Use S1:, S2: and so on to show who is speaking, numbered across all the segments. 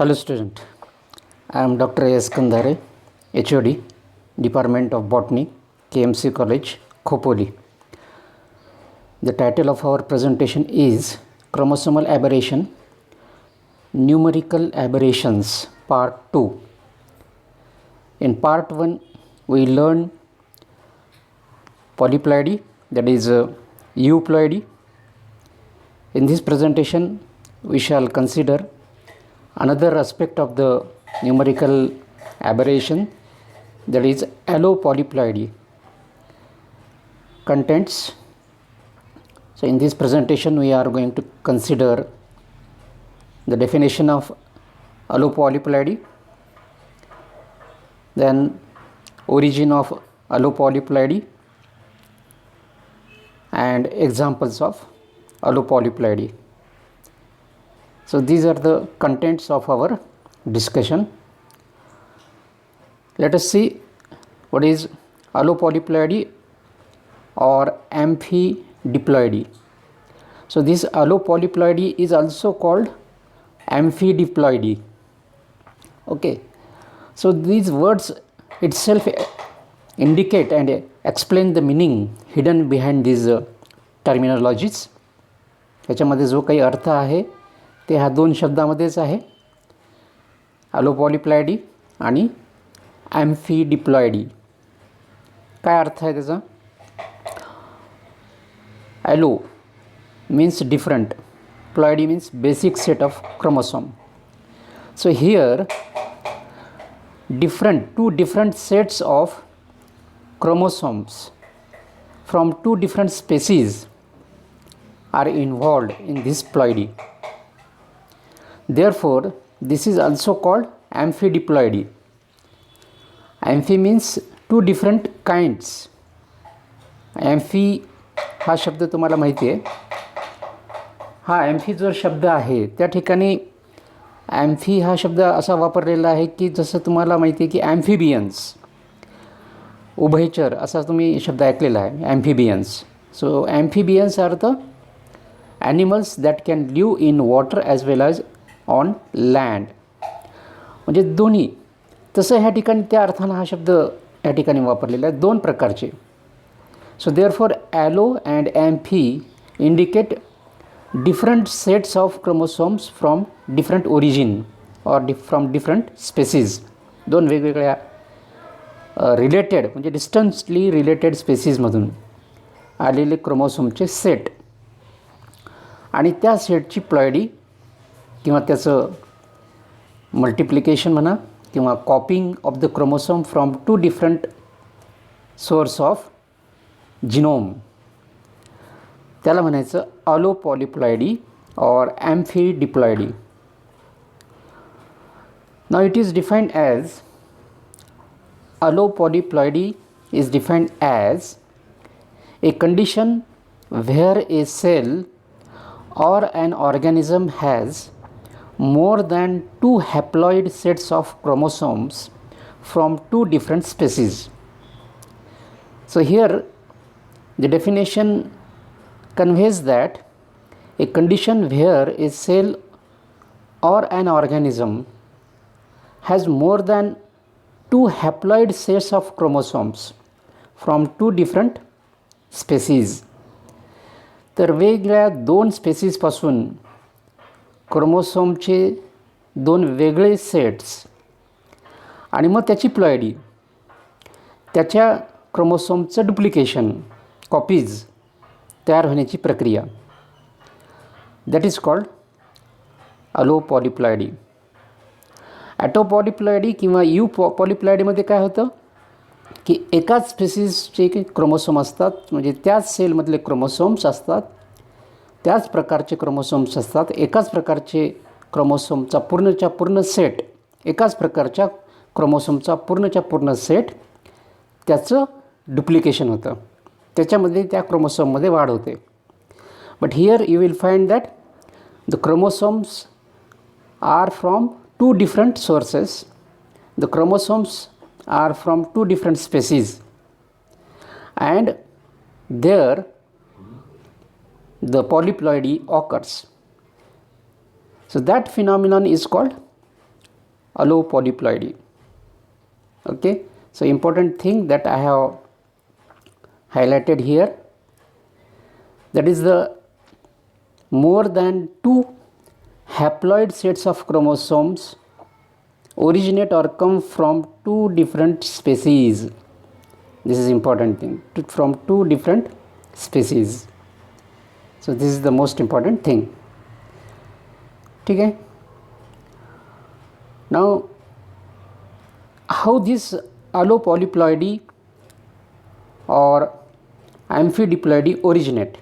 S1: Hello student, I am Dr. A.S. Kandhare, HOD, Department of Botany, KMC College, Khopoli. The title of our presentation is Chromosomal Aberration, Numerical Aberrations, Part 2. In Part 1, we learned polyploidy, that is euploidy. In this presentation, we shall consider another aspect of the numerical aberration, that is allopolyploidy. Contents. So in this presentation we are going to consider the definition of allopolyploidy, then origin of allopolyploidy and examples of allopolyploidy. So these are the contents of our discussion. Let us see what is allopolyploidy or amphidiploidy. So this allopolyploidy is also called amphidiploidy. Okay, so these words itself indicate and explain the meaning hidden behind these terminologies. याच्यामध्ये जो काही अर्थ आहे ते ह्या दोन शब्दामध्येच आहे, allopolyploidy आणि amphidiploidy. काय अर्थ आहे त्याचा? Allo means different, ploidy means basic set of chromosome. So here two different sets of chromosomes from two different species are involved in this ploidy. Therefore, this is also called amphidiploidy. Amphi means two different kinds. Amphi हा शब्द तुम्हाला माहिती आहे. हा amphi जो शब्द आहे त्या ठिकाणी ॲम्फी हा शब्द असा वापरलेला आहे की जसं तुम्हाला माहिती आहे की ॲम्फिबियन्स, उभयचर असा तुम्ही शब्द ऐकलेला आहे, amphibians. So amphibians are the animals that can live in water as well as on land. म्हणजे दोन्ही. तसं ह्या ठिकाणी त्या अर्थानं हा शब्द या ठिकाणी वापरलेला आहे, दोन प्रकारचे. So therefore allo and amphi indicate different sets of chromosomes from different origin or from different species. दोन वेगवेगळ्या रिलेटेड म्हणजे डिस्टन्सली रिलेटेड स्पेसीजमधून आलेले क्रोमोसोमचे सेट आणि त्या सेटची प्लॉइडी किंवा त्याचं मल्टिप्लिकेशन म्हणा किंवा copying of the chromosome from two different source of genome, त्याला म्हणायचं allopolyploidy or amphidiploidy. Now it is defined as allopolyploidy is defined as a condition where a cell or an organism has more than two haploid sets of chromosomes from two different species. So here the definition conveys that a condition where a cell or an organism has more than two haploid sets of chromosomes from two different species. तर वेगळ्या दोन स्पेसीजपासून क्रोमोसोमचे दोन वेगळे sets आणि मग त्याची ploidy, त्याच्या क्रोमोसोमचं duplication, copies तयार होण्याची प्रक्रिया, दॅट इज कॉल्ड allopolyploidy. ॲटोपॉलिप्लॉइडी किंवा पॉलिप्लॉइडीमध्ये काय होतं की एकाच स्पेसीजचे क्रोमोसोम असतात, म्हणजे त्याच सेलमधले क्रोमोसोम्स असतात, त्याच प्रकारचे क्रोमोसोम्स असतात, एकाच प्रकारचे क्रोमोसोमचा पूर्णच्या पूर्ण सेट, एकाच प्रकारच्या क्रोमोसोमचा पूर्णच्या पूर्ण सेट, त्याचं डुप्लिकेशन होतं, त्याच्यामध्ये त्या क्रोमोसोममध्ये वाढ होते. But here you will find that the chromosomes are from two different sources, the chromosomes are from two different species and there the polyploidy occurs. So that phenomenon is called allopolyploidy. Okay, so important thing that I have highlighted here, that is the more than two haploid sets of chromosomes originate or come from two different species. This is important thing, from two different species. So this is the most important thing. ठीक है. Now how this allopolyploidy or amphidiploidy originate,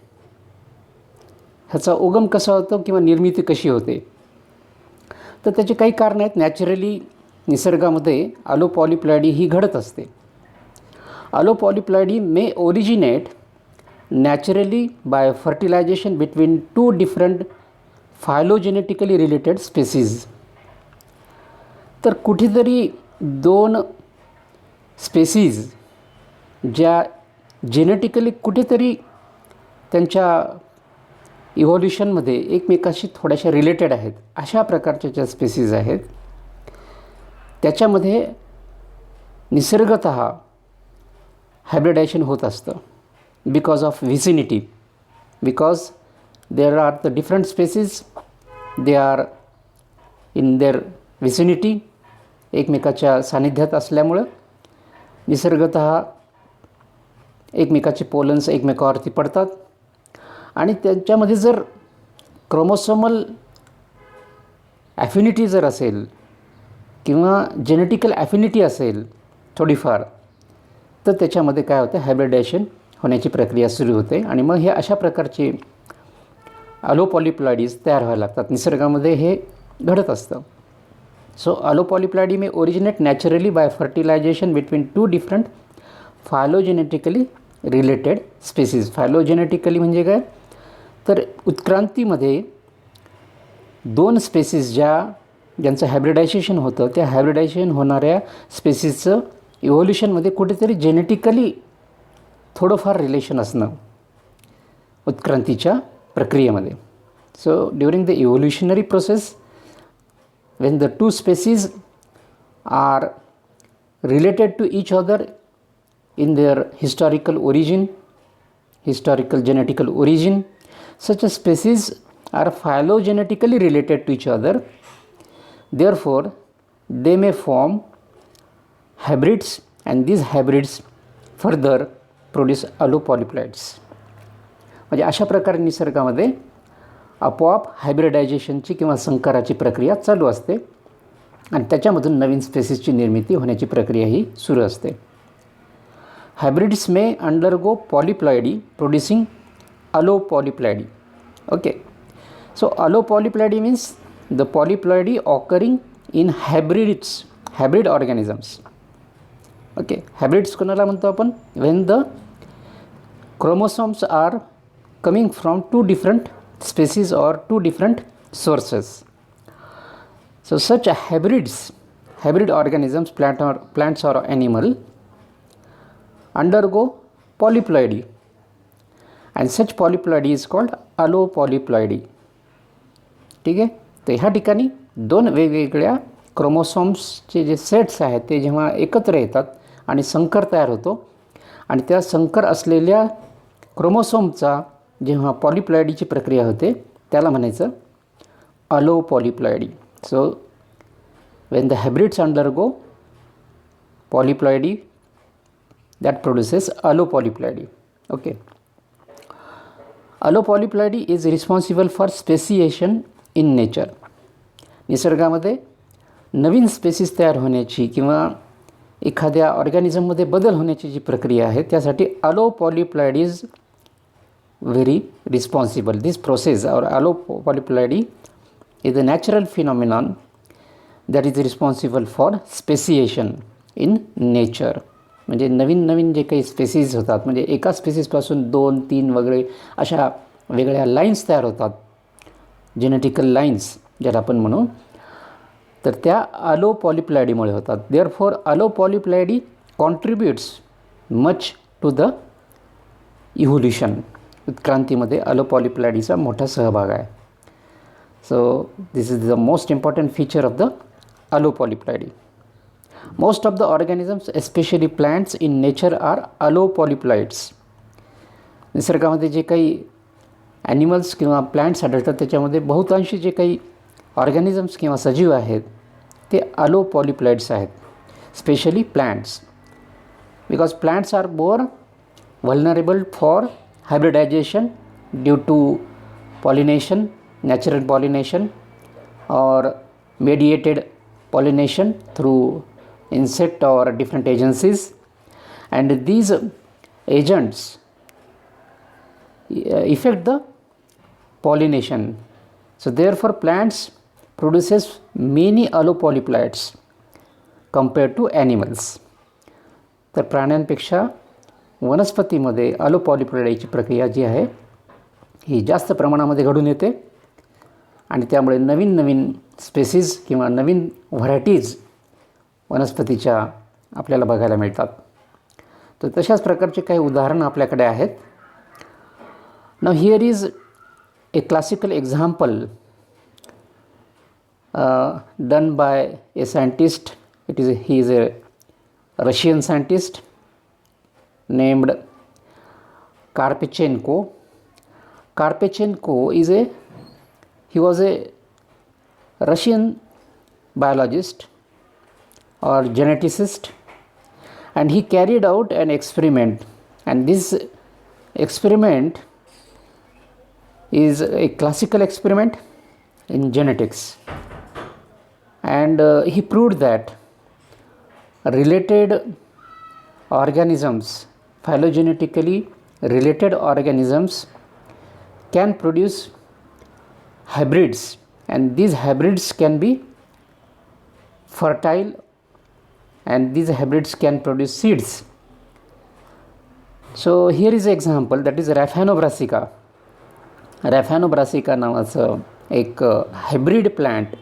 S1: ह्याचा उगम कसा होतो किंवा निर्मिती कशी होते, तर त्याचे काही कारण आहेत. नॅचरली निसर्गामध्ये allopolyploidy ही घडत असते. allopolyploidy may originate naturally by fertilization between two different phylogenetically related species. तर कुठेतरी दोन स्पेसीज ज्या जेनेटिकली कुठेतरी त्यांच्या इव्हॉल्युशनमध्ये एकमेकाशी थोड्याशा रिलेटेड आहेत, अशा प्रकारच्या ज्या स्पेसीज आहेत त्याच्यामध्ये निसर्गतः हायब्रिडायझेशन होत असतं. Because of vicinity, because there are the different species, they are in their vicinity, एकमेकाच्या सानिध्यात असल्यामुळं निसर्गतः एकमेकाचे पोलन्स एकमेकावरती पडतात आणि त्यांच्यामध्ये जर क्रोमोसोमल ॲफिनिटी जर असेल किंवा जेनेटिकल ॲफिनिटी असेल थोडीफार, तर त्याच्यामध्ये काय होतं, हायब्रिडायझेशन होण्याची प्रक्रिया सुरू होते आणि मग हे अशा प्रकारचे allopolyploidies तयार व्हायला लागतात. निसर्गामध्ये हे घडत असतं. सो allopolyploidy may originate naturally by fertilization between two different phylogenetically related species. phylogenetically म्हणजे काय, तर उत्क्रांतीमध्ये दोन स्पेसीज ज्यांचं हायब्रिडायझेशन होतं, त्या हायब्रिडायझेशन होणाऱ्या स्पेसीजचं इव्होल्युशनमध्ये कुठेतरी जेनेटिकली थोडंफार रिलेशन असणं उत्क्रांतीच्या प्रक्रियेमध्ये. So during the evolutionary process, when the two species are related to each other in their historical origin, historical genetical origin, such a species are phylogenetically related to each other. Therefore, they may form hybrids and these hybrids further produce allopolyploids. म्हणजे अशा प्रकारे निसर्गामध्ये आपोआप हायब्रिडायझेशनची किंवा संकराची प्रक्रिया चालू असते आणि त्याच्यामधून नवीन स्पेसीसची निर्मिती होण्याची प्रक्रिया ही सुरू असते. Hybrids may undergo polyploidy producing allopolyploidy. Okay, so allopolyploidy means the polyploidy occurring in hybrid organisms. Okay, hybrids कोणाला म्हणतो आपण, when the chromosomes are coming from two different species or two different sources. So such hybrid organisms, plants or animal, undergo polyploidy and such polyploidy is called allopolyploidy. ठीक आहे. तर ह्या ठिकाणी दोन वेगवेगळ्या क्रोमोसोम्सचे जे सेट्स आहेत ते जेव्हा एकत्र येतात आणि संकर तयार होतो आणि त्या संकर असलेल्या क्रोमोसोमचा जेव्हा पॉलीप्लॉइडीची प्रक्रिया होते त्याला म्हणायचं allopolyploidy. So when the hybrids undergo polyploidy, that produces allopolyploidy. Okay. Allopolyploidy is responsible for speciation in nature. निसर्गामध्ये नवीन स्पेसीस तयार होण्याची किंवा एखाद्या ऑर्गॅनिझममध्ये बदल होण्याची जी प्रक्रिया आहे त्यासाठी allopolyploidy is very responsible. This process or allopolyploidy is a natural phenomenon that is responsible for speciation in nature. म्हणजे नवीन नवीन जे काही स्पेसीज होतात, म्हणजे एका स्पेसीसपासून 2-3 वगैरे अशा वेगळ्या लाईन्स तयार होतात, जेनेटिकल लाईन्स ज्याला आपण म्हणू, तर त्या allopolyploidyमुळे होतात. Therefore allopolyploidy contributes much to the evolution. उत्क्रांतीमध्ये allopolyploidyचा मोठा सहभाग आहे. So this is the most important feature of the allopolyploidy. Most of the organisms, especially plants in nature, are allopolyploids. निसर्गामध्ये जे काही ॲनिमल्स किंवा प्लांट्स आढळतात त्याच्यामध्ये बहुतांशी जे काही ऑर्गॅनिझम्स किंवा सजीव आहेत ते allopolyploids आहेत. Specially plants, because plants are more vulnerable for hybridization due to pollination, natural pollination or mediated pollination through insect or different agencies, and these agents affect the pollination. So therefore plants produces many allopolyploids compared to animals. तर प्राण्यांपेक्षा वनस्पतीमध्ये allopolyploidy प्रक्रिया जी आहे ही जास्त प्रमाणामध्ये घडून येते आणि त्यामुळे नवीन नवीन स्पेसीज किंवा नवीन व्हरायटीज वनस्पतीच्या आपल्याला बघायला मिळतात. तर तशाच प्रकारचे काही उदाहरणं आपल्याकडे आहेत. Now here is a classical example done by A scientist. He is a Russian scientist named Karpechenko. Karpechenko he was a Russian biologist or geneticist, and he carried out an experiment, and this experiment is a classical experiment in genetics, and he proved that related organisms, phylogenetically related organisms, can produce hybrids, and these hybrids can be fertile, and these hybrids can produce seeds. So here is an example, that is Raphanobrassica. Raphanobrassica नावाचं एक hybrid plant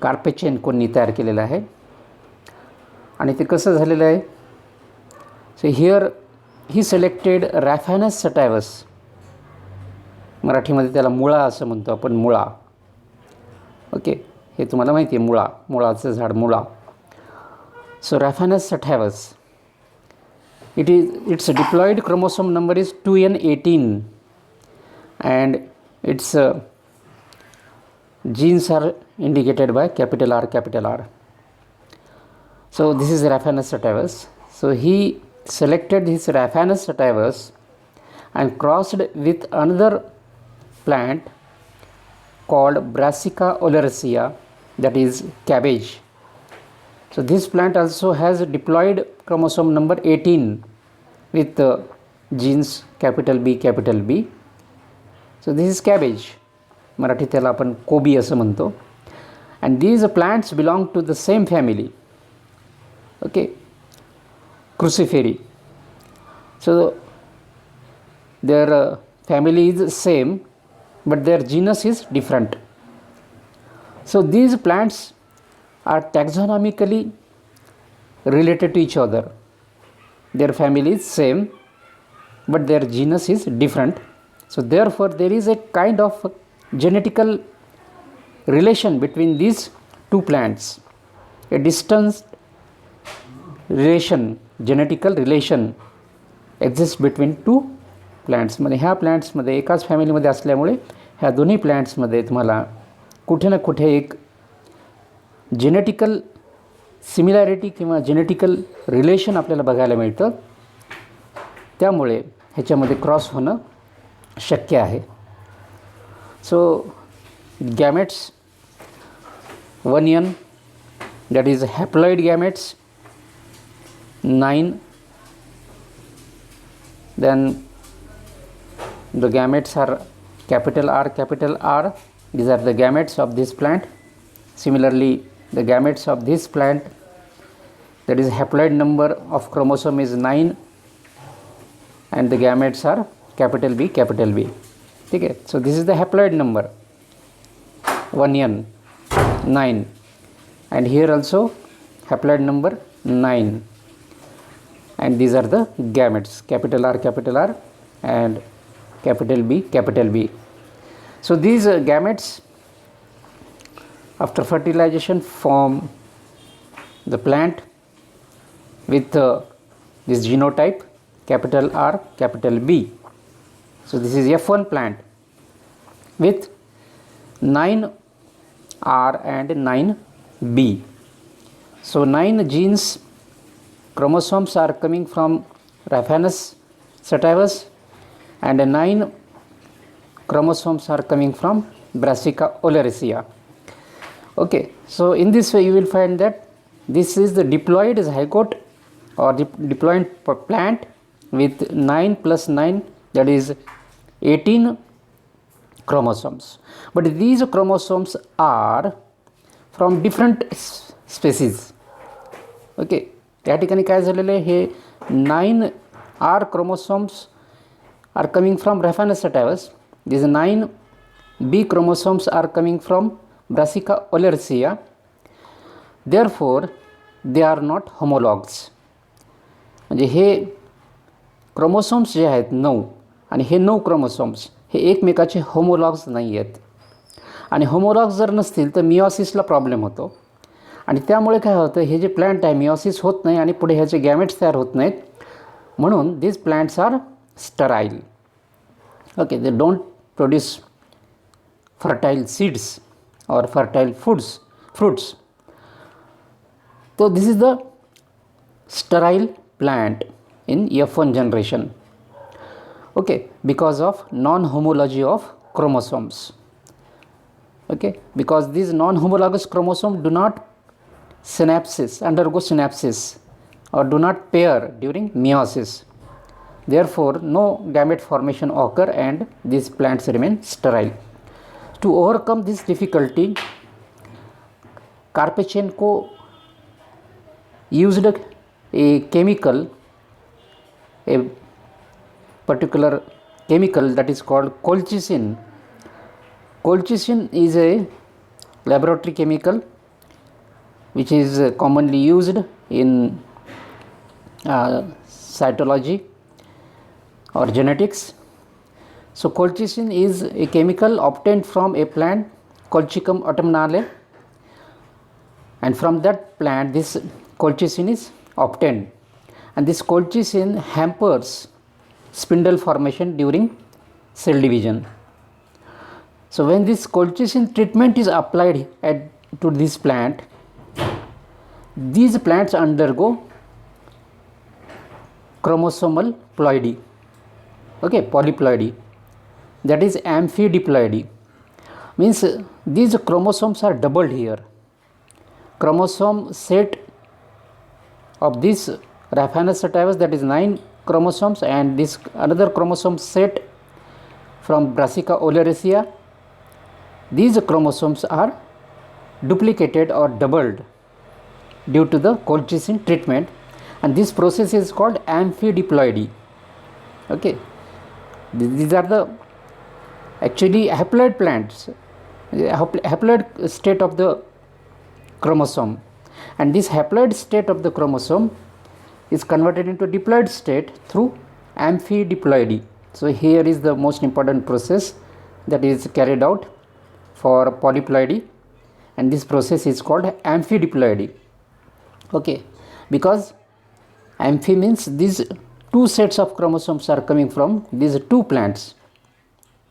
S1: कार्पेचेन्कोनी तयार केलेलं आहे. आणि ते कसं झालेलं आहे, सो हिअर ही सिलेक्टेड रॅफॅनस सटायवस, मराठीमध्ये त्याला मुळा असं म्हणतो आपण, मुळा. ओके, हे तुम्हाला माहिती आहे, मुळाचं झाड, मुळा. So Raphanus sativus, its diploid chromosome number is 2n18 and its genes are indicated by capital R, capital R. So this is Raphanus sativus. So he selected his Raphanus sativus and crossed with another plant called Brassica oleracea, that is cabbage. So this plant also has diploid chromosome number 18 with genes capital B, capital B. So this is cabbage. Marathi त्याला आपण कोबी असं म्हणतो. And these plants belong to the same family. Okay, Cruciferae. So their family is same, but their genus is different. So these plants are taxonomically related to each other. Their family is same, but their genus is different. So therefore there is a kind of genetical relation between these two plants, a distant relation, genetical relation exists between two plants. म्हणजे ह्या प्लांट्समध्ये एकाच फॅमिलीमध्ये असल्यामुळे ह्या दोन्ही प्लांट्समध्ये तुम्हाला कुठे ना कुठे एक जेनेटिकल सिमिलॅरिटी किंवा जेनेटिकल रिलेशन आपल्याला बघायला मिळतं. त्यामुळे ह्याच्यामध्ये क्रॉस होणं शक्य आहे. सो gametes 1n, that is haploid gametes 9, then the gametes are capital R, capital R. These are the gametes of this plant. Similarly, the gametes of this plant, that is haploid number of chromosome is 9, and the gametes are capital B, capital B. Okay, so this is the haploid number 1n, 9, and here also haploid number 9, and these are the gametes, capital R, and capital B, capital B. So these gametes After fertilization, form the plant with this genotype capital R, capital B. So this is F1 plant with 9R and 9B. So 9 genes, chromosomes are coming from Raphanus sativus and 9 chromosomes are coming from Brassica oleracea. Okay, so in this way you will find that this is the diploid zygote or the diploid plant with 9 plus 9, that is 18 chromosomes. But these chromosomes are from different species. Okay, त्या ठिकाणी काय झालेलं आहे, हे 9R chromosomes are coming from Raphanus sativus. These 9B chromosomes are coming from Brassica oleracea. Therefore they are not homologs. म्हणजे हे chromosomes जे आहेत 9 आणि हे 9 chromosomes हे एकमेकाचे homologs नाही आहेत. आणि होमोलॉग्स जर नसतील तर मिओसिसला प्रॉब्लेम होतो. आणि त्यामुळे काय होतं, हे जे प्लांट आहे मिओसिस होत नाही आणि पुढे ह्याचे गॅमेट्स तयार होत नाहीत. म्हणून these plants are sterile. Okay, they don't produce fertile seeds or fertile fruits. So this is the sterile plant in F1 generation. Okay, because of non-homology of chromosomes. Okay, because these non-homologous chromosomes do not undergo synapsis or do not pair during meiosis. Therefore no gamete formation occur and these plants remain sterile. To overcome this difficulty, Karpechenko used a chemical, a particular chemical that is called colchicine. Colchicine is a laboratory chemical which is commonly used in cytology or genetics. So colchicine is a chemical obtained from a plant, Colchicum autumnale, and from that plant this colchicine is obtained, and this colchicine hampers spindle formation during cell division. So when this colchicine treatment is applied to this plant, these plants undergo chromosomal ploidy. Okay, polyploidy, that is amphidiploidy, means these chromosomes are doubled here. Chromosome set of this Raphanus sativus, that is 9 chromosomes, and this another chromosome set from Brassica oleracea, these chromosomes are duplicated or doubled due to the colchicine treatment, and this process is called amphidiploidy. Okay, these are the actually haploid plants, haploid state of the chromosome, and this haploid state of the chromosome is converted into diploid state through amphidiploidy. So here is the most important process that is carried out for polyploidy, and this process is called amphidiploidy. Okay, because amphi means these two sets of chromosomes are coming from these two plants.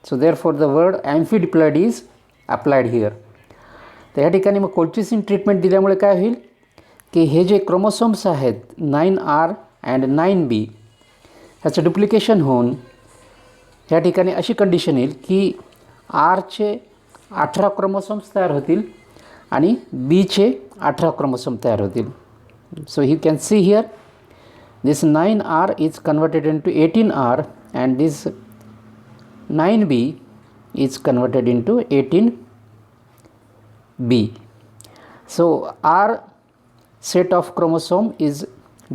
S1: So therefore the word amphidiploidy is applied here. तर या ठिकाणी मग colchicine treatment दिल्यामुळे काय होईल की हे जे chromosomes आहेत 9R and 9B ह्याचं duplication होऊन ह्या ठिकाणी अशी कंडिशन येईल की Rचे 18 क्रोमोसोम्स तयार होतील आणि Bचे 18 क्रोमोसोम तयार होतील. So you can see here this 9R is converted into 18R and this 9B is converted into 18B. So R set of chromosome is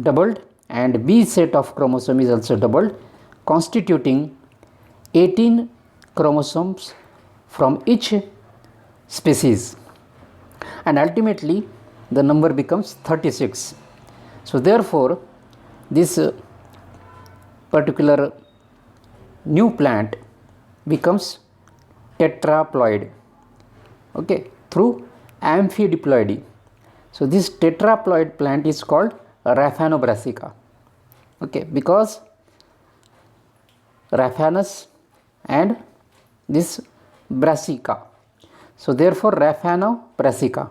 S1: doubled and B set of chromosome is also doubled, constituting 18 chromosomes from each species, and ultimately the number becomes 36. So therefore this particular new plant becomes tetraploid, okay, through amphidiploidy. So this tetraploid plant is called Raphanobrassica. Okay, because Raphanus and this brassica. So therefore Raphanobrassica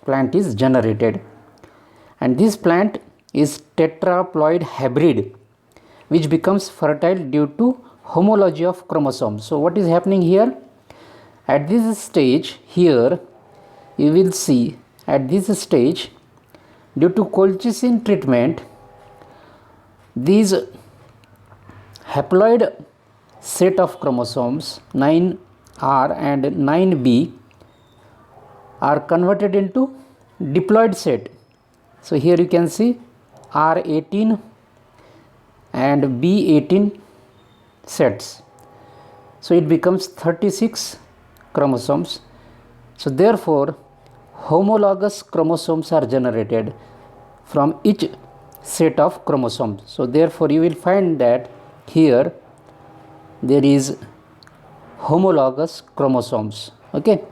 S1: plant is generated, and this plant is tetraploid hybrid which becomes fertile due to homology of chromosomes. So what is happening here? At this stage here, you will see at this stage, due to colchicine treatment, these haploid set of chromosomes 9R and 9B are converted into diploid set. So here you can see R18 and B18 sets. So it becomes 36 chromosomes. So therefore homologous chromosomes are generated from each set of chromosomes. So therefore you will find that here there is homologous chromosomes. Okay,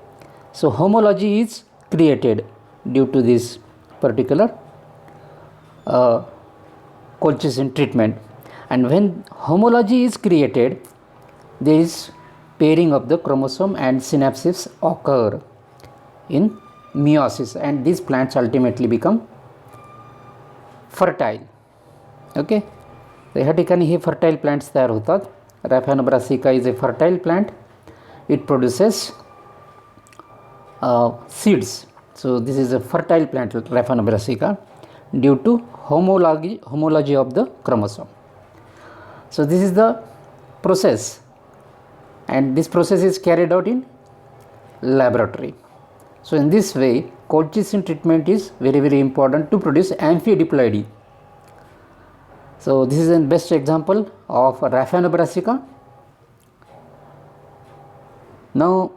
S1: so homology is created due to this particular colchicine treatment, and when homology is created, there is pairing of the chromosome and synapses occur in meiosis, and these plants ultimately become fertile. Okay, तर ह्या ठिकाणी हे fertile plants तयार होतात. Raphanobrassica is a fertile plant. It produces seeds. So this is a fertile plant, Raphanobrassica, due to homology of the chromosome. So this is the process, and this process is carried out in laboratory. So in this way, colchicine treatment is very important to produce amphidiploidy. So this is the best example of Raphanobrassica. Now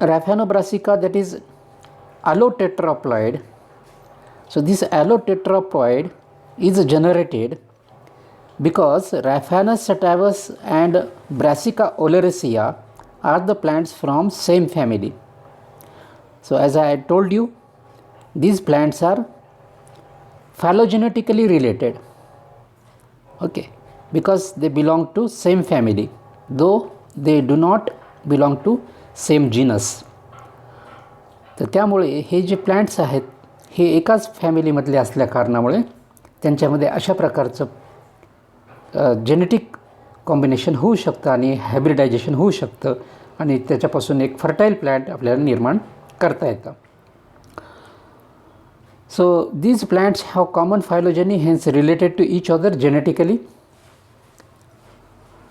S1: Raphanobrassica, that is allotetraploid. So this allotetraploid is generated because Raphanus sativus and Brassica oleracea are the plants from same family. So as I told you, these plants are phylogenetically related. Okay, because they belong to same family, though they do not belong to same genus. तर त्यामुळे हे जे plants आहेत हे एकाच फॅमिलीमधले असल्या कारणामुळे त्यांच्यामध्ये अशा प्रकारचं genetic combination होऊ शकतं आणि हायब्रिडायझेशन होऊ शकतं, आणि त्याच्यापासून एक फर्टाईल प्लांट आपल्याला निर्माण करता येतं. So these plants have common phylogeny, hence related to each other genetically.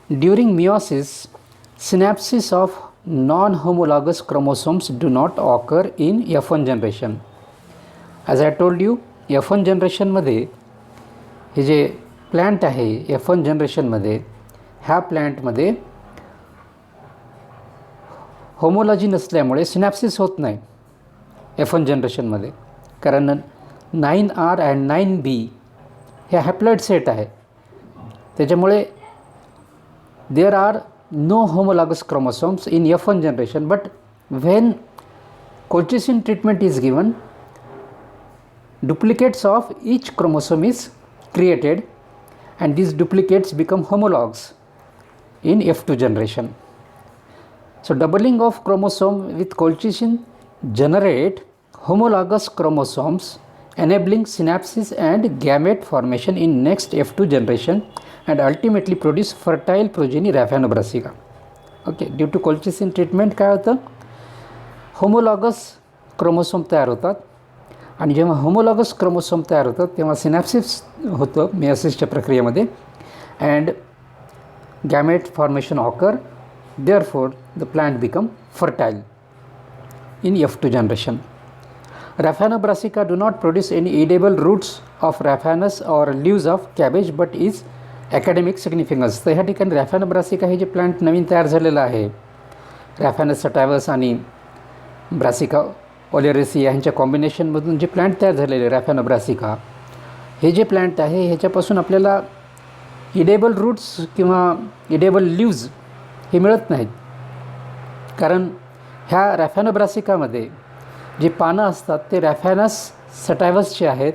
S1: During meiosis, synapses of non-homologous chromosomes do not occur in F1 generation. As I told you, F1 जनरेशनमध्ये हे जे plant आहे F1 जनरेशनमध्ये, ह्या प्लांटमध्ये homology नसल्यामुळे सिनॅप्सिस होत नाही F1 जनरेशनमध्ये, कारण 9R and 9B hey haploid set आहे. त्याच्यामुळे there are no homologous chromosomes in F1 generation, but when colchicine treatment is given, duplicates of each chromosome is created, and these duplicates become homologs in F2 generation. So doubling of chromosome with colchicine generate homologous chromosomes, enabling synapses and gamete formation in next F2 generation, and ultimately produce fertile progeny Raphanobrassica. Okay, due to colchicine treatment काय होतं, homologous chromosome तयार होतात, आणि जेव्हा homologous chromosome तयार होतात तेव्हा सिनॅप्सिस होतं मेयोसिसच्या प्रक्रियेमध्ये, and gamete formation occur. Therefore the plant become fertile in F2 generation. Raphanobrassica do not produce any edible roots of Raphanus or leaves of cabbage, but is academic significance. तर ह्या ठिकाणी Raphanobrassica हे जे plant नवीन तयार झालेलं आहे, Raphanus sativus आणि Brassica oleracea ह्यांच्या कॉम्बिनेशनमधून जे plant तयार झालेले Raphanobrassica, हे जे प्लांट आहे ह्याच्यापासून आपल्याला इडेबल रूट्स किंवा इडेबल लीव्ज हे मिळत नाहीत, कारण ह्या Raphanobrassicaमध्ये जे पानं असतात ते रॅफॅनस सटायवसचे आहेत,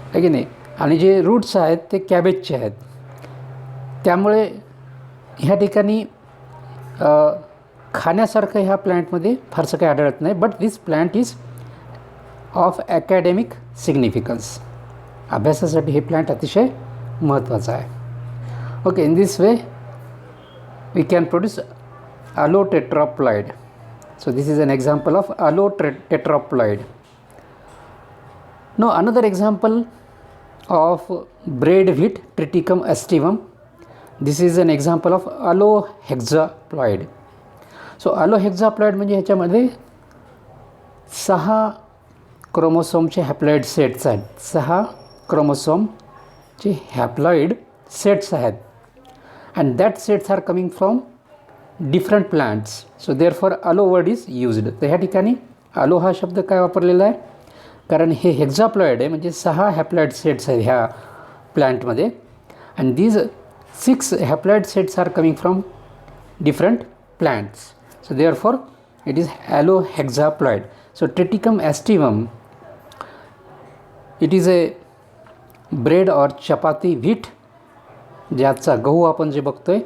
S1: आहे की नाही, आणि जे रूट्स आहेत ते कॅबेजचे आहेत. त्यामुळे ह्या ठिकाणी खाण्यासारखं ह्या प्लॅन्टमध्ये फारसं काही आढळत नाही. But this plant is of academic significance. अभ्यासासाठी हे प्लॅन्ट अतिशय महत्त्वाचं आहे. Okay, in this way we can produce allotetraploid. So this is an example of allotetraploid. Now another example of braid wheat Triticum aestivum. This is an example of allohexaploid. So allohexaploid म्हणजे ह्याच्यामध्ये 6 क्रोमोसोमचे haploid sets आहेत. 6 क्रोमोसोमचे haploid sets आहेत. and that sets are coming from different plants. So therefore allo word is used. तर ह्या ठिकाणी allo हा शब्द काय वापरलेला आहे, कारण हे हेक्झाप्लॉइड आहे, म्हणजे 6 हॅप्लॉइड सेट्स आहेत ह्या प्लॅन्टमध्ये. and these 6 haploid sets are coming from different plants. So therefore it is allohexaploid. So Triticum aestivum, it is a bread or chapati wheat, ज्याचा गहू आपण जे बघतोय.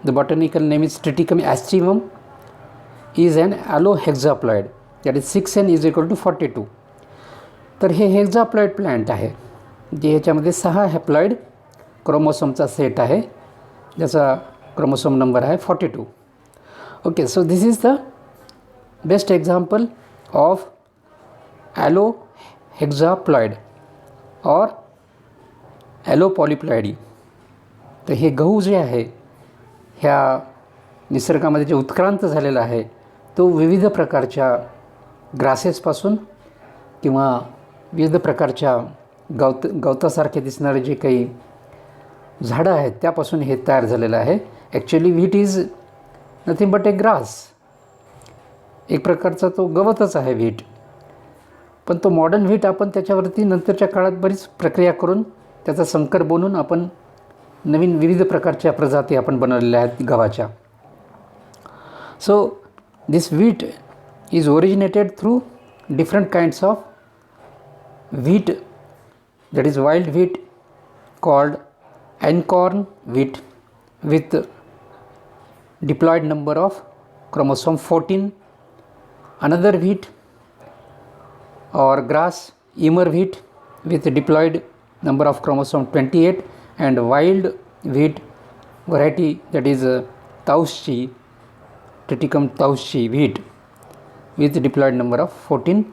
S1: The botanical name is Triticum aestivum, is an allohexaploid. That is 6n is equal to 42. तर हे हेक्झाप्लॉइड plant आहे, जे ह्याच्यामध्ये 6 haploid क्रोमोसोमचा set आहे, ज्याचा क्रोमोसोम नंबर आहे 42. Okay, so this is the best example of allohexaploid और ॲलोपॉलिप्लॉइडी. तर हे गहू जे आहे ह्या निसर्गामध्ये जे उत्क्रांत झालेला आहे, तो विविध प्रकारच्या ग्रासेसपासून किंवा विविध प्रकारच्या गवतासारखे दिसणारे जे काही झाडं आहेत त्यापासून हे तयार झालेलं आहे. Actually wheat is nothing but A grass. एक प्रकारचा तो गवतच आहे व्हीट. पण तो मॉडर्न व्हीट आपण त्याच्यावरती नंतरच्या काळात बरीच प्रक्रिया करून त्याचा संकर बनवून आपण नवीन विविध प्रकारच्या प्रजाती आपण बनवलेल्या आहेत गव्हाच्या. सो this wheat is originated through different kinds of wheat, that is wild wheat called einkorn wheat with diploid number of chromosome 14, another wheat or grass emmer wheat with diploid number of chromosome 28, and wild wheat variety that is Tauschi, Triticum Tauschi wheat with diploid number of 14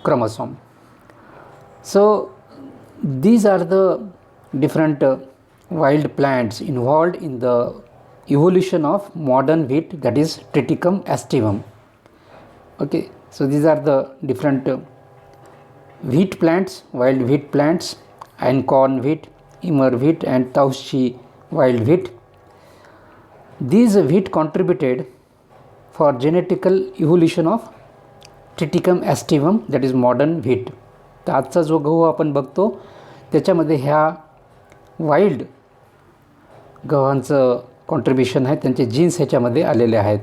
S1: chromosome. So these are the different wild plants involved in the evolution of modern wheat, that is Triticum aestivum. Okay, so these are the different wheat plants, wild wheat plants, einkorn wheat, emmer wheat and Tauschi wild wheat. These wheat contributed for genetical evolution of Triticum aestivum, that is modern wheat. तर आजचा जो गहू आपण बघतो त्याच्यामध्ये ह्या wild गव्हांचं contribution आहे, त्यांचे जीन्स ह्याच्यामध्ये आलेले आहेत,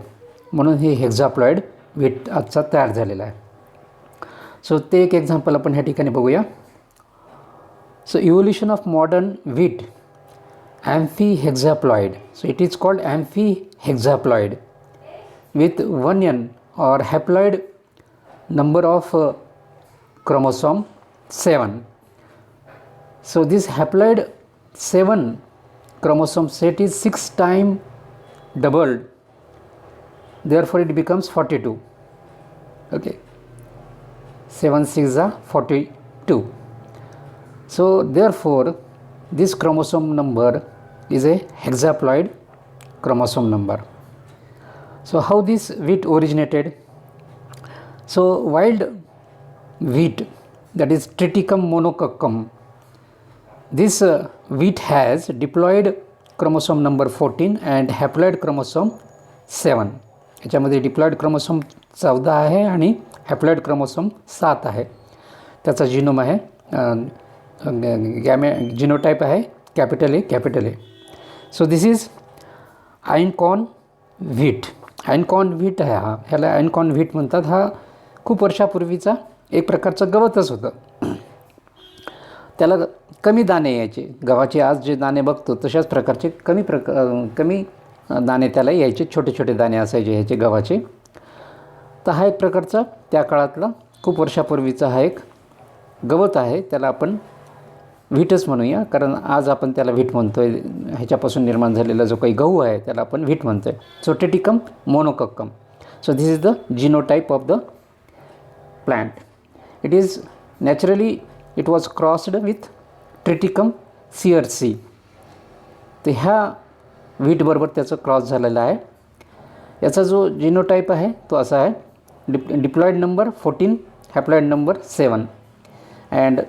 S1: म्हणून हे हेक्झाप्लॉइड व्हीट आजचा तयार झालेला आहे. सो ते एक एक्झाम्पल आपण ह्या ठिकाणी बघूया. So evolution of modern wheat amphihexaploid. So it is called amphihexaploid with 1n or haploid number of chromosome 7. So this haploid 7 chromosome set is 6 times doubled, therefore it becomes 42. Okay, 7 6 are 42. So therefore this chromosome number is a hexaploid chromosome number. So how this wheat originated? So wild wheat, that is Triticum monococcum, this wheat has diploid chromosome number 14 and haploid chromosome 7. याच्यामध्ये diploid chromosome 14 आहे आणि haploid chromosome 7 आहे. त्याचा genome आहे genotype आहे capital A. So this is einkorn wheat. einkorn wheat आहे हा, ह्याला einkorn wheat म्हणतात. हा खूप वर्षापूर्वीचा एक प्रकारचं गवतच होतं. त्याला कमी दाणे यायचे. गव्हाचे आज जे दाणे बघतो तशाच प्रकारचे कमी दाणे त्याला यायचे, छोटे छोटे दाणे असायचे ह्याचे गव्हाचे. तर हा एक प्रकारचा त्या काळातला खूप वर्षापूर्वीचा हा एक गवत आहे. त्याला आपण व्हीटच म्हणूया, कारण आज आपण त्याला व्हीट म्हणतो आहे. ह्याच्यापासून निर्माण झालेला जो काही गहू आहे त्याला आपण व्हीट म्हणतो आहे. So Triticum monococcum. So this is the genotype of the plant. It is naturally it was crossed with Triticum searsii. तर ह्या व्हीटबरोबर त्याचं क्रॉस झालेला आहे. याचा जो जीनोटाइप आहे तो असा आहे, diploid number 14, haploid number 7 and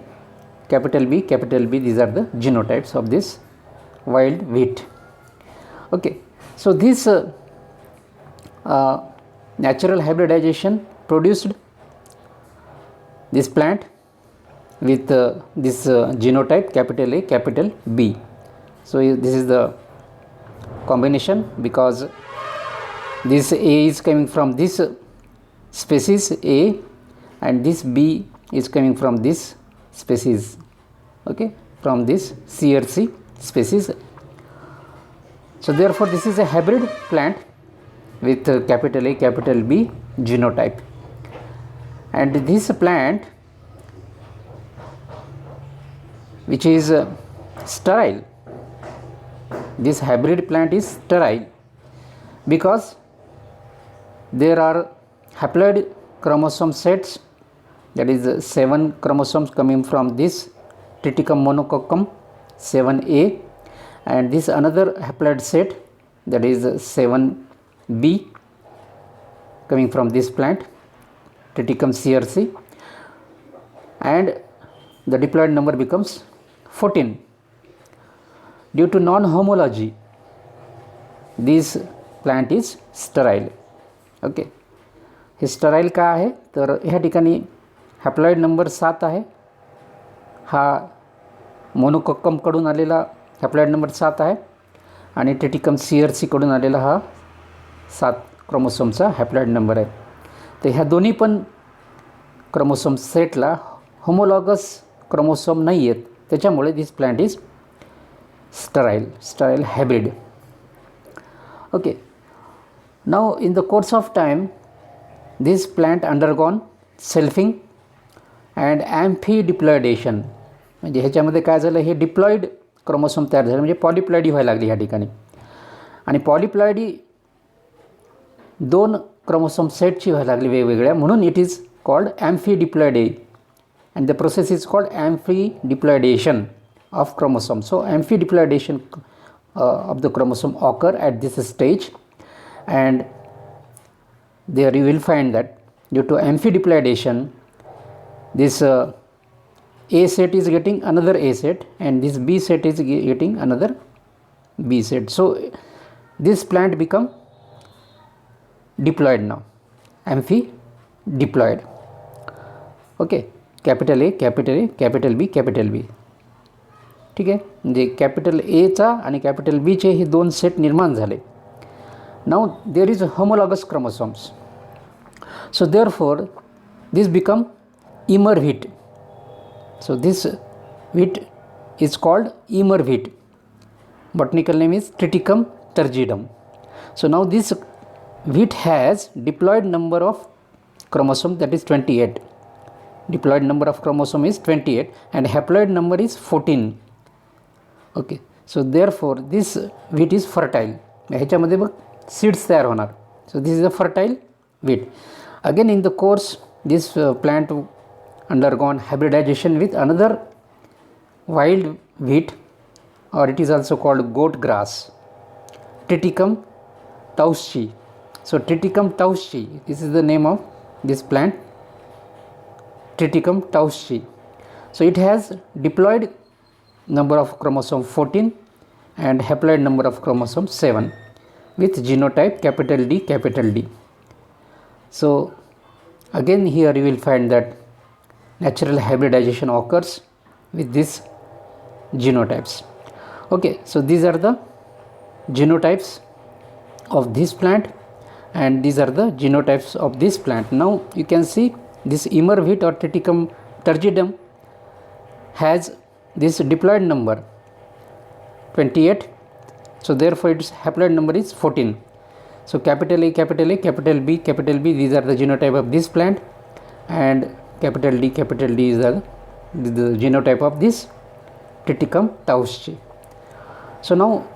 S1: capital B, these are the genotypes of this wild wheat. Okay, so this natural hybridization produced this plant with this genotype capital A, capital B. So this is the combination, because this A is coming from this species A and this B is coming from this species, okay, from this CRC species. So therefore this is a hybrid plant with capital A, capital B genotype. And this plant which is sterile, this hybrid plant is sterile because there are haploid chromosome sets, that is 7 chromosomes coming from this Triticum monococcum 7A, and this another haploid set, that is 7B, coming from this plant Triticum CRC, and the diploid number becomes 14. Due to non-homology, this plant is sterile. Okay, हे sterile का आहे तर ह्या ठिकाणी haploid number 7 आहे. हा मोनोकोक्कमकडून आलेला haploid number 7 आहे आणि ट्रिटिकम सीअर्सीकडून आलेला हा 7 क्रोमोसोमचा हॅप्लॉइड नंबर आहे. तर ह्या दोन्ही पण क्रोमोसोम सेटला होमोलॉगस क्रोमोसोम नाही आहेत, त्याच्यामुळे this plant is sterile hybrid. Okay, now in the course of time this plant undergone selfing and amphidiploidation. म्हणजे ह्याच्यामध्ये काय झालं, हे डिप्लॉइड क्रोमोसोम तयार झाले, म्हणजे पॉलिप्लॉइडी व्हायला लागली ह्या ठिकाणी. आणि पॉलिप्लॉइडी 2 क्रोमोसोम सेटची व्हायला लागली वेगवेगळ्या, म्हणून it is called amphidiploidy and the process is called amphidiploidation of chromosome. So amphidiploidation of the chromosome occur at this stage, and there you will find that due to amphidiploidation this A set is getting another A set and this B set is getting another B set. So this plant become diploid now, amphi-diploid. Okay, capital A, capital A, capital B, capital B. ठीक आहे, म्हणजे capital एचा आणि capital बीचे हे 2 set निर्माण झाले. Now there is homologous chromosomes. So therefore this become Ymer wheat. So this wheat is called Ymer wheat. Botanical name is Triticum turgidum. So now this wheat has diploid number of chromosome, that is 28. Diploid number of chromosome is 28 and haploid number is 14. Okay, so therefore this wheat is fertile. ह्याच्यामध्ये बघ seeds तयार होणार. सो this is a fertile wheat. Again in the course this plant undergone hybridization with another wild wheat, or it is also called goat grass, Triticum tauschii. So Triticum tauschii, this is the name of this plant, Triticum tauschii. So it has diploid number of chromosome 14 and haploid number of chromosome 7 with genotype capital D, capital D. So again here you will find that natural hybridization occurs with these genotypes. Okay, so these are the genotypes of this plant and these are the genotypes of this plant. Now you can see this Immer wheat or Triticum turgidum has this diploid number 28, so therefore its haploid number is 14. So capital A, capital A, capital B, these are the genotype of this plant, and capital D is the genotype of this Triticum tauschi. So now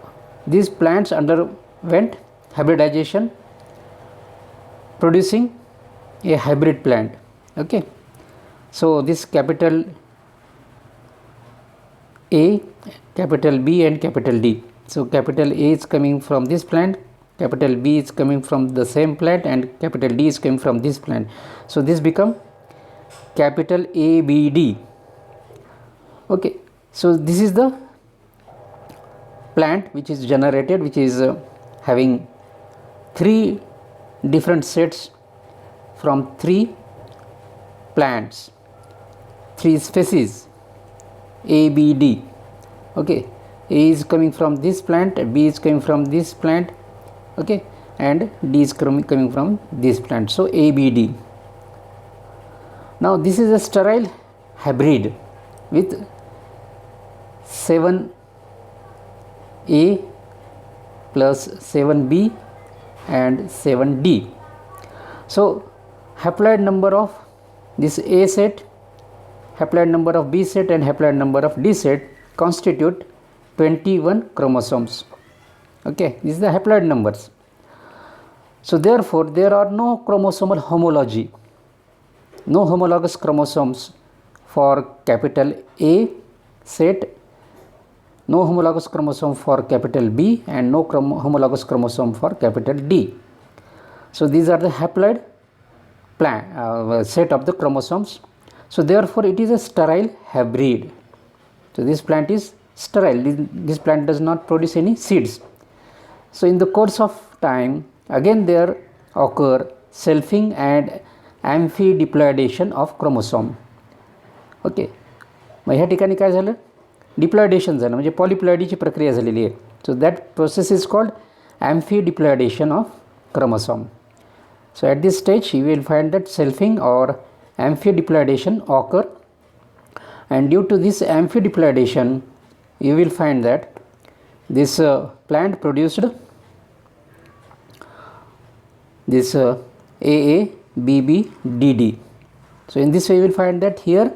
S1: these plants underwent hybridization, producing a hybrid plant. Okay, so this capital A, capital B and capital D. So capital A is coming from this plant, capital B is coming from the same plant, and capital D is coming from this plant. So this become capital ABD. Okay, so this is the plant which is generated, which is having 3 different sets from 3 plants, 3 species ABD. Okay, A is coming from this plant, B is coming from this plant, okay, and D is coming from this plant. So ABD. Now this is a sterile hybrid with 7A plus 7B and 7D. So haploid number of this A set, haploid number of B set and haploid number of D set constitute 21 chromosomes. Okay, these are the haploid numbers. So therefore there are no chromosomal homology, no homologous chromosomes for capital A set, no homologous chromosome for capital B, and no homologous chromosome for capital D. So these are the haploid set of the chromosomes. So therefore it is a sterile hybrid. So this plant is sterile, this plant does not produce any seeds. So in the course of time again there occur selfing and amphidiploidation of chromosome. Okay, मग ह्या ठिकाणी काय झालं, डिप्लॉयडेशन झालं, म्हणजे पॉलिप्लॉयडीची प्रक्रिया झालेली आहे. So that process is called amphidiploidation of chromosome. So at this stage you will find that selfing or amphidiploidation occur, and due to this amphidiploidation you will find that this plant produced this AA, BB, DD. So in this way you will find that here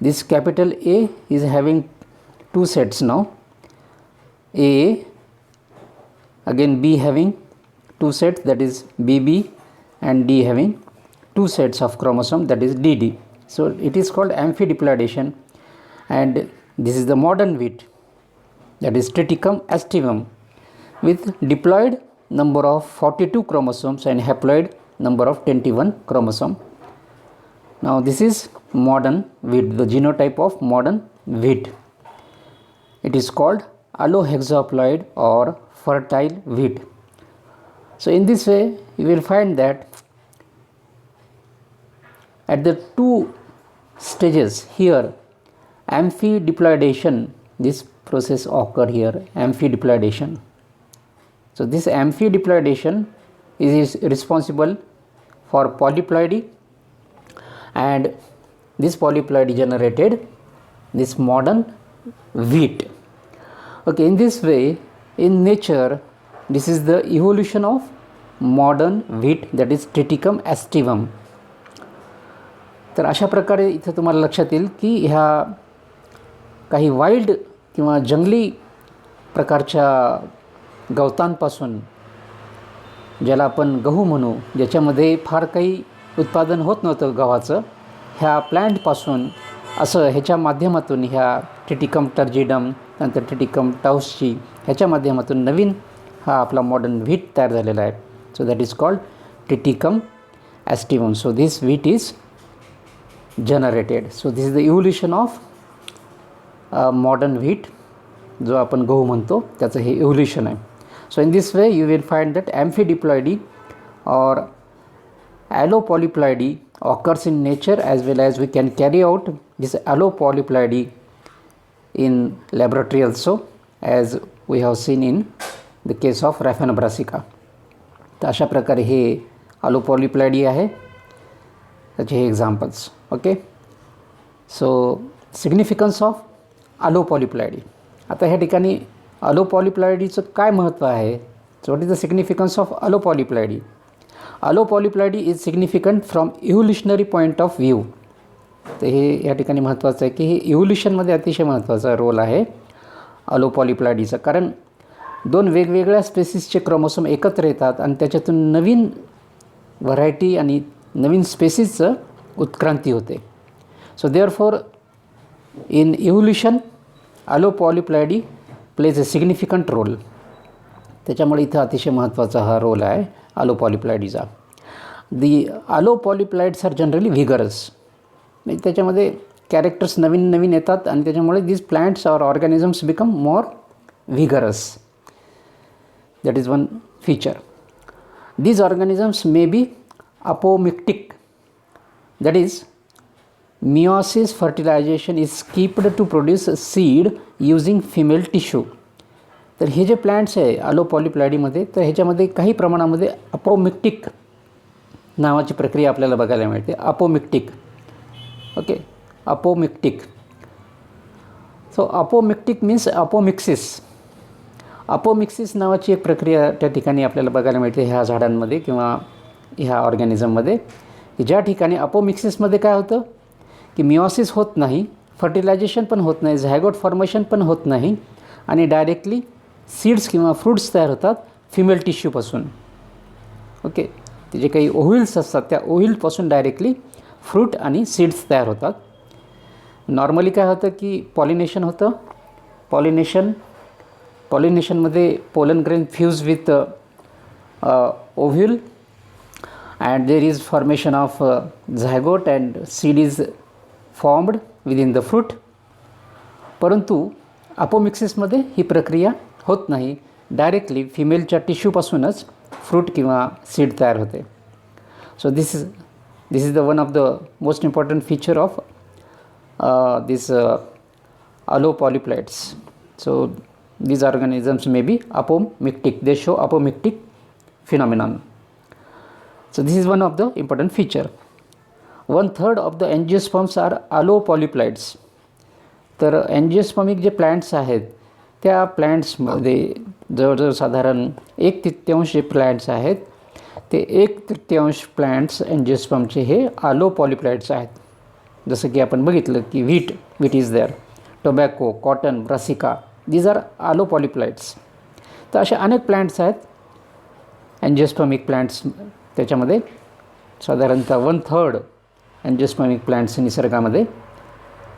S1: this capital A is having 2 sets now, AA, again B having 2 sets, that is BB, and D having 2 sets of chromosome, that is DD. So it is called amphidiploidation, and this is the modern wheat, that is Triticum aestivum, with diploid number of 42 chromosomes and haploid number of 21 chromosome. Now this is modern wheat, the genotype of modern wheat. It is called allohexaploid or fertile wheat. So in this way you will find that at the 2 stages here amphidiploidation, this process occur here, amphidiploidation. So this amphidiploidation is responsible for polyploidy, and this polyploidy generated this modern wheat. Okay, in this way in nature this is the evolution of modern wheat, that is Triticum aestivum. तर अशा प्रकारे इथं तुम्हाला लक्षात येईल की ह्या काही वाईल्ड किंवा जंगली प्रकारच्या गवतांपासून, ज्याला आपण गहू म्हणू, ज्याच्यामध्ये फार काही उत्पादन होत नव्हतं गव्हाचं, ह्या प्लॅन्टपासून असं ह्याच्या माध्यमातून ह्या ट्रिटिकम टर्जिडम नंतर ट्रिटिकम टाउसची ह्याच्या माध्यमातून नवीन हा आपला मॉडर्न व्हीट तयार झालेला आहे. So that is called Triticum aestivum. So this wheat is generated. So this is the evolution of modern wheat, जो आपण गहू म्हणतो त्याचं हे इव्होल्युशन आहे. So in this way you will find that amphidiploidy or allopolyploidy occurs in nature, as well as we can carry out this allopolyploidy in laboratory also, as we have seen in the case of Raphina brassica. तर अशा प्रकारे हे allopolyploidy आहे. त्याचे हे examples. Okay, so significance of allopolyploidy. आता ह्या ठिकाणी अलोपॉलिप्लायडीचं काय महत्त्व आहे? So what is the significance of allopolyploidy? Allopolyploidy is significant from evolutionary point of view. तर हे या ठिकाणी महत्त्वाचं आहे की हे इव्होल्युशनमध्ये अतिशय महत्त्वाचा रोल आहे अलोपॉलिप्लायडीचा. कारण दोन वेगवेगळ्या स्पेसिसचे क्रोमोसोम एकत्र येतात आणि त्याच्यातून नवीन व्हरायटी आणि नवीन स्पेसिसचं उत्क्रांती होते. So therefore in evolution allopolyploidy plays a significant role. त्याच्यामुळे इथं अतिशय महत्त्वाचा हा रोल आहे अलोपॉलिप्लायडीचा. दी अलोपॉलिप्लाइड्स आर जनरली व्हिगरस. त्याच्यामध्ये कॅरेक्टर्स नवीन नवीन येतात आणि त्याच्यामुळे these plants or organisms become more vigorous. That is one feature. These organisms may be apomictic. That is, meiosis fertilization is skipped to produce a seed using female tissue. तर हे जे plants आहे अलोपॉलिप्लायडीमध्ये, तर ह्याच्यामध्ये काही प्रमाणामध्ये apomictic नावाची प्रक्रिया आपल्याला बघायला मिळते. Apomictic. Okay, apomictic. So apomictic means apomixis. Apomixis नावाची एक प्रक्रिया त्या ठिकाणी आपल्याला बघायला मिळते ह्या झाडांमध्ये किंवा ह्या ऑर्गॅनिझममध्ये, की ज्या ठिकाणी अपोमिक्सिसमध्ये काय होतं की मिओसिस होत नाही, फर्टिलायझेशन पण होत नाही, झायगोट फॉर्मेशन पण होत नाही आणि डायरेक्टली सीड्स किंवा फ्रूट्स तयार होतात फिमेल टिश्यूपासून. ओके, ते जे काही ओव्हिल्स असतात त्या ओव्हिलपासून डायरेक्टली फ्रूट आणि सीड्स तयार होतात. नॉर्मली काय होतं की पॉलिनेशन होतं. पॉलिनेशनमध्ये pollen grain fuse with ovule and there is formation of zygote and seed is formed within the fruit. परंतु अपोमिक्सिसमध्ये ही प्रक्रिया होत नाही, डायरेक्टली फिमेलच्या टिश्यूपासूनच फ्रूट किंवा सीड तयार होते. So this is the one of the most important feature of this allopolyploids. सो these organisms may be apomictic. They show apomictic phenomenon. So this is one of the important feature. 1/3 of the angiosperms are allopolyploids. तर एन्जिओस्पर्मिक जे plants आहेत त्या प्लांट्समध्ये जवळजवळ साधारण 1/3 जे plants आहेत ते 1/3 plants एन्जिओस्पर्मचे हे अलोपॉलिप्लॉइड्स आहेत. जसं की आपण बघितलं की wheat is there, tobacco, cotton, Brassica, these are allopolyploids. तर असे अनेक प्लांट्स आहेत एन्जिओस्पर्मिक प्लांट्स. त्याच्यामध्ये साधारणतः 1/3 एन्जिओस्पर्मिक प्लांट्स निसर्गामध्ये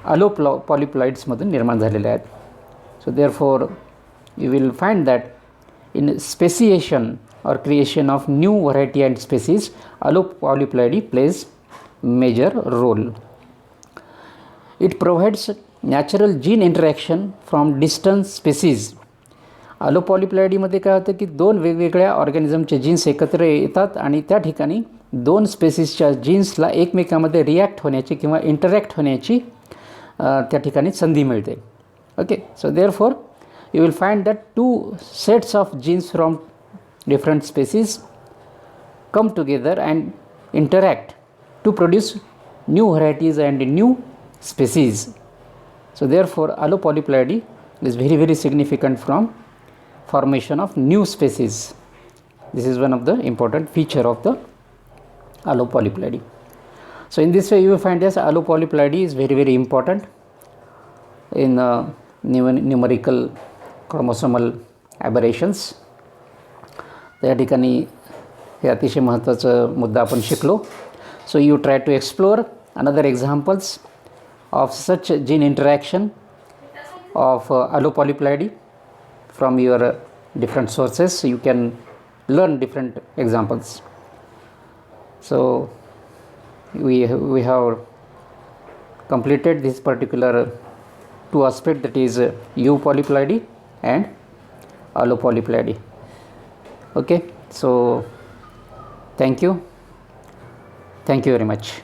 S1: अलोपॉलिप्लॉइड्समधून निर्माण झालेले आहेत. So therefore you will find that in speciation or creation of new variety and species, allopolyploidy plays major role. It provides natural gene interaction from distant species. अलोपॉलिप्लॉइडीमध्ये काय होतं की दोन वेगवेगळ्या ऑर्गॅनिझमचे जीन्स एकत्र येतात आणि त्या ठिकाणी दोन स्पेसिसच्या जीन्सला एकमेकांमध्ये रिॲक्ट होण्याची किंवा इंटरॅक्ट होण्याची त्या ठिकाणी संधी मिळते. Okay, so therefore you will find that 2 sets of genes from different species come together and interact to produce new varieties and new species. So therefore allopolyploidy is very very significant from formation of new species. This is one of the important feature of the allopolyploidy. So in this way you will find that allopolyploidy is very very important in numerical chromosomal aberrations. त्या ठिकाणी हे अतिशय महत्त्वाचा मुद्दा आपण शिकलो. So you try to explore another examples of such gene interaction of allopolyploidy from your different sources. You can learn different examples. सो we have completed this particular 2 aspect, that is eupolyploidy and allopolyploidy. Okay, so thank you very much.